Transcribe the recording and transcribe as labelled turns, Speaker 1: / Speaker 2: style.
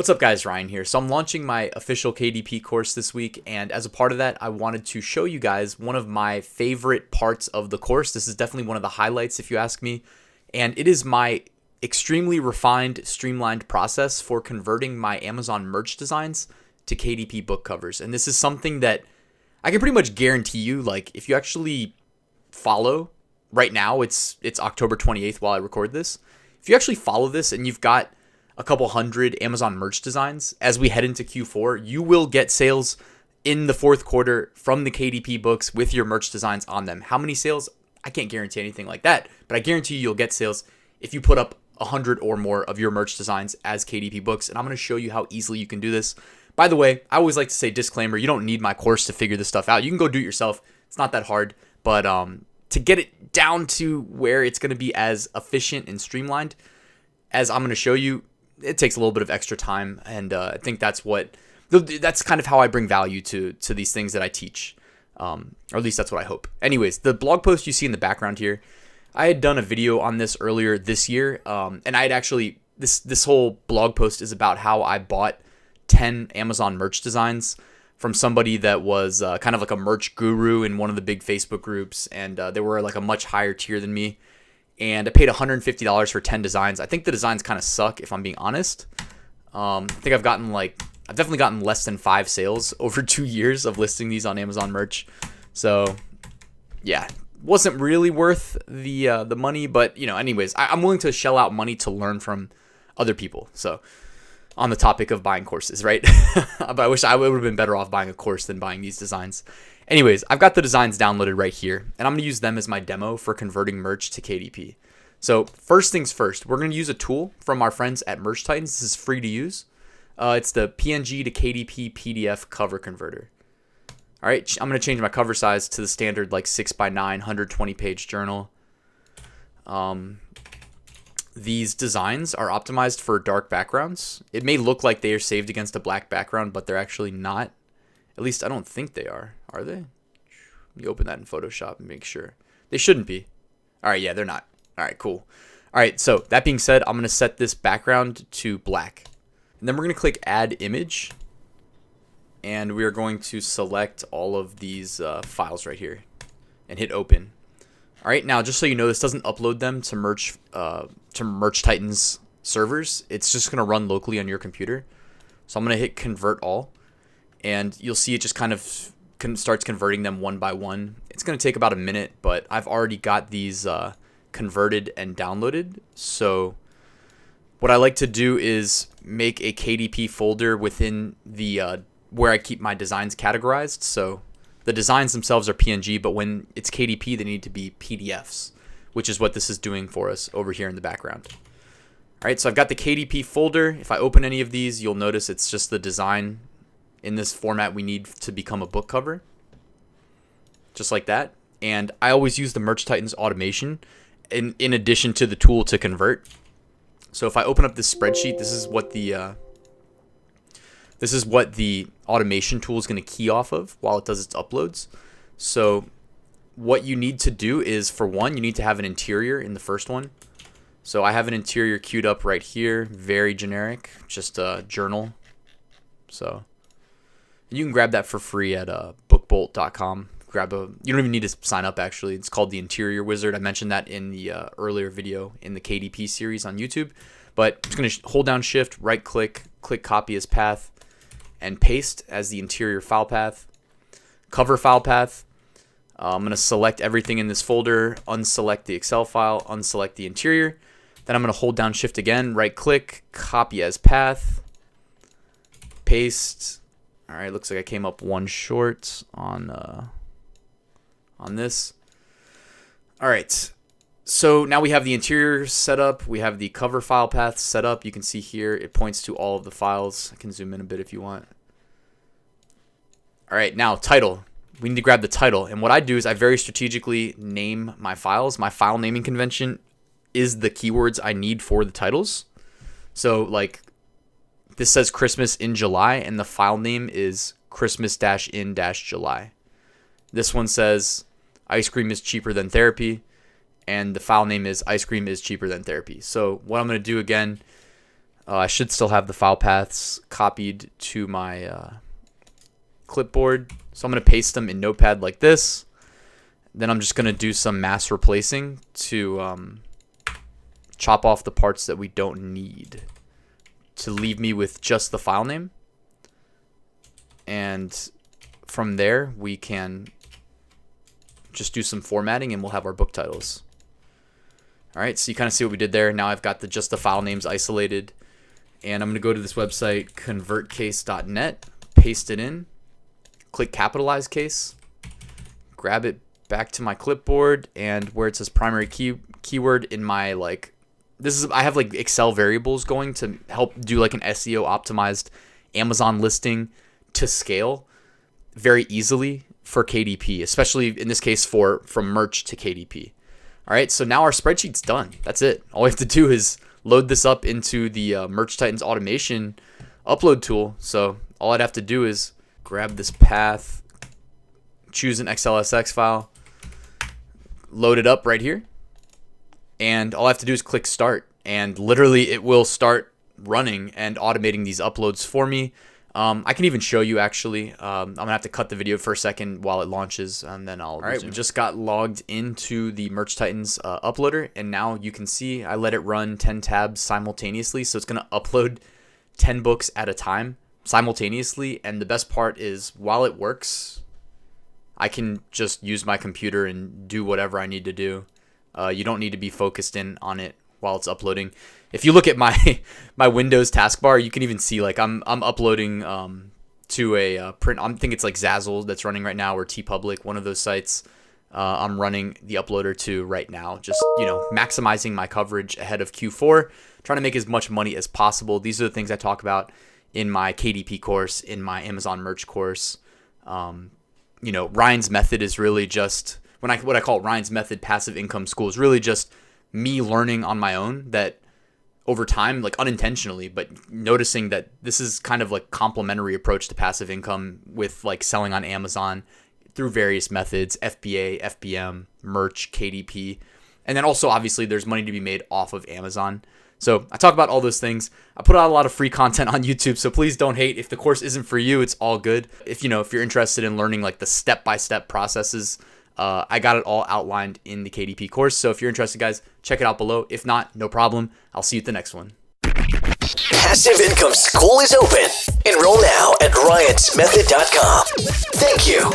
Speaker 1: What's up guys, Ryan here. So I'm launching my official KDP course this week, and as a part of that, I wanted to show you guys one of my favorite parts of the course. This is definitely one of the highlights if you ask me, and it is my extremely refined, streamlined process for converting my Amazon merch designs to KDP book covers. And this is something that I can pretty much guarantee you, like if you actually follow right now, it's October 28th while I record this. If you actually follow this and you've got a couple hundred Amazon merch designs as we head into Q4, you will get sales in the fourth quarter from the KDP books with your merch designs on them. How many sales? I can't guarantee anything like that, but I guarantee you'll get sales if you put up 100 or more of your merch designs as KDP books. And I'm going to show you how easily you can do this. By the way, I always like to say disclaimer, you don't need my course to figure this stuff out. You can go do it yourself. It's not that hard, but to get it down to where it's going to be as efficient and streamlined as I'm going to show you, it takes a little bit of extra time, and I think that's kind of how I bring value to these things that I teach, or at least that's what I hope. Anyways, the blog post you see in the background here, I had done a video on this earlier this year, and I had actually, this whole blog post is about how I bought 10 Amazon merch designs from somebody that was kind of like a merch guru in one of the big Facebook groups, and they were like a much higher tier than me. And I paid $150 for 10 designs. I think the designs kind of suck, if I'm being honest. I think I've definitely gotten less than 5 sales over 2 years of listing these on Amazon merch. So, yeah, wasn't really worth the money. But, anyways, I'm willing to shell out money to learn from other people. So, on the topic of buying courses, right? But I wish I would have been better off buying a course than buying these designs. Anyways, I've got the designs downloaded right here, and I'm going to use them as my demo for converting merch to KDP. So first things first, we're going to use a tool from our friends at Merch Titans. This is free to use. It's the PNG to KDP PDF cover converter. All right, I'm going to change my cover size to the standard like 6x9, 120 page journal. These designs are optimized for dark backgrounds. It may look like they are saved against a black background, but they're actually not. At least I don't think they are. Are they? Let me open that in Photoshop and make sure. They shouldn't be. All right, yeah, they're not. All right, cool. All right, so that being said, I'm going to set this background to black. And then we're going to click Add Image. And we are going to select all of these files right here and hit Open. All right, now just so you know, this doesn't upload them to Merch Titans servers. It's just going to run locally on your computer. So I'm going to hit Convert All. And you'll see it just kind of starts converting them one by one. It's going to take about a minute, but I've already got these converted and downloaded. So what I like to do is make a KDP folder within the where I keep my designs categorized. So the designs themselves are PNG, but when it's KDP, they need to be PDFs, which is what this is doing for us over here in the background. All right, so I've got the KDP folder. If I open any of these, you'll notice it's just the design in this format we need to become a book cover, just like that. And I always use the Merch Titans automation in addition to the tool to convert. So if I open up this spreadsheet, this is what the automation tool is going to key off of while it does its uploads. So what you need to do is, for one, you need to have an interior in the first one. So I have an interior queued up right here, very generic, just a journal. So you can grab that for free at bookbolt.com. You don't even need to sign up, actually. It's called the Interior Wizard. I mentioned that in the earlier video in the KDP series on YouTube. But I'm just going to hold down Shift, right-click, click Copy as Path, and paste as the interior file path. Cover file path. I'm going to select everything in this folder, unselect the Excel file, unselect the interior. Then I'm going to hold down Shift again, right-click, Copy as Path, paste. All right, looks like I came up one short on this. All right, so now we have the interior set up. We have the cover file path set up. You can see here it points to all of the files. I can zoom in a bit if you want. All right, now title. We need to grab the title. And what I do is I very strategically name my files. My file naming convention is the keywords I need for the titles. So like, this says Christmas in July, and the file name is Christmas-in-July. This one says ice cream is cheaper than therapy, and the file name is ice cream is cheaper than therapy. So what I'm going to do again, I should still have the file paths copied to my clipboard. So I'm going to paste them in Notepad like this. Then I'm just going to do some mass replacing to chop off the parts that we don't need to leave me with just the file name. And from there, we can just do some formatting and we'll have our book titles. All right, so you kind of see what we did there. Now I've got just the file names isolated. And I'm going to go to this website, convertcase.net, paste it in, click capitalize case, grab it back to my clipboard, and where it says primary keyword in my I have like Excel variables going to help do like an SEO optimized Amazon listing to scale very easily for KDP, especially in this case from merch to KDP. All right, so now our spreadsheet's done. That's it. All we have to do is load this up into the Merch Titans automation upload tool. So all I'd have to do is grab this path, choose an XLSX file, load it up right here, and all I have to do is click start, and literally it will start running and automating these uploads for me. I can even show you actually. I'm gonna have to cut the video for a second while it launches, and then I'll. All right, we just got logged into the Merch Titans uploader, and now you can see I let it run 10 tabs simultaneously, so it's gonna upload 10 books at a time simultaneously. And the best part is, while it works, I can just use my computer and do whatever I need to do. You don't need to be focused in on it while it's uploading. If you look at my Windows taskbar, you can even see like I'm uploading to a print. I think it's like Zazzle that's running right now, or TeePublic, one of those sites. I'm running the uploader to right now, just maximizing my coverage ahead of Q4, trying to make as much money as possible. These are the things I talk about in my KDP course, in my Amazon merch course. Ryan's method is really just what I call Ryan's method passive income school is really just me learning on my own that over time, like unintentionally, but noticing that this is kind of like complementary approach to passive income with like selling on Amazon through various methods, FBA, FBM, merch, KDP. And then also obviously there's money to be made off of Amazon. So I talk about all those things. I put out a lot of free content on YouTube, so please don't hate. If the course isn't for you, it's all good. If you're interested in learning like the step-by-step processes, I got it all outlined in the KDP course. So if you're interested, guys, check it out below. If not, no problem. I'll see you at the next one.
Speaker 2: Passive Income School is open. Enroll now at ryansmethod.com. Thank you.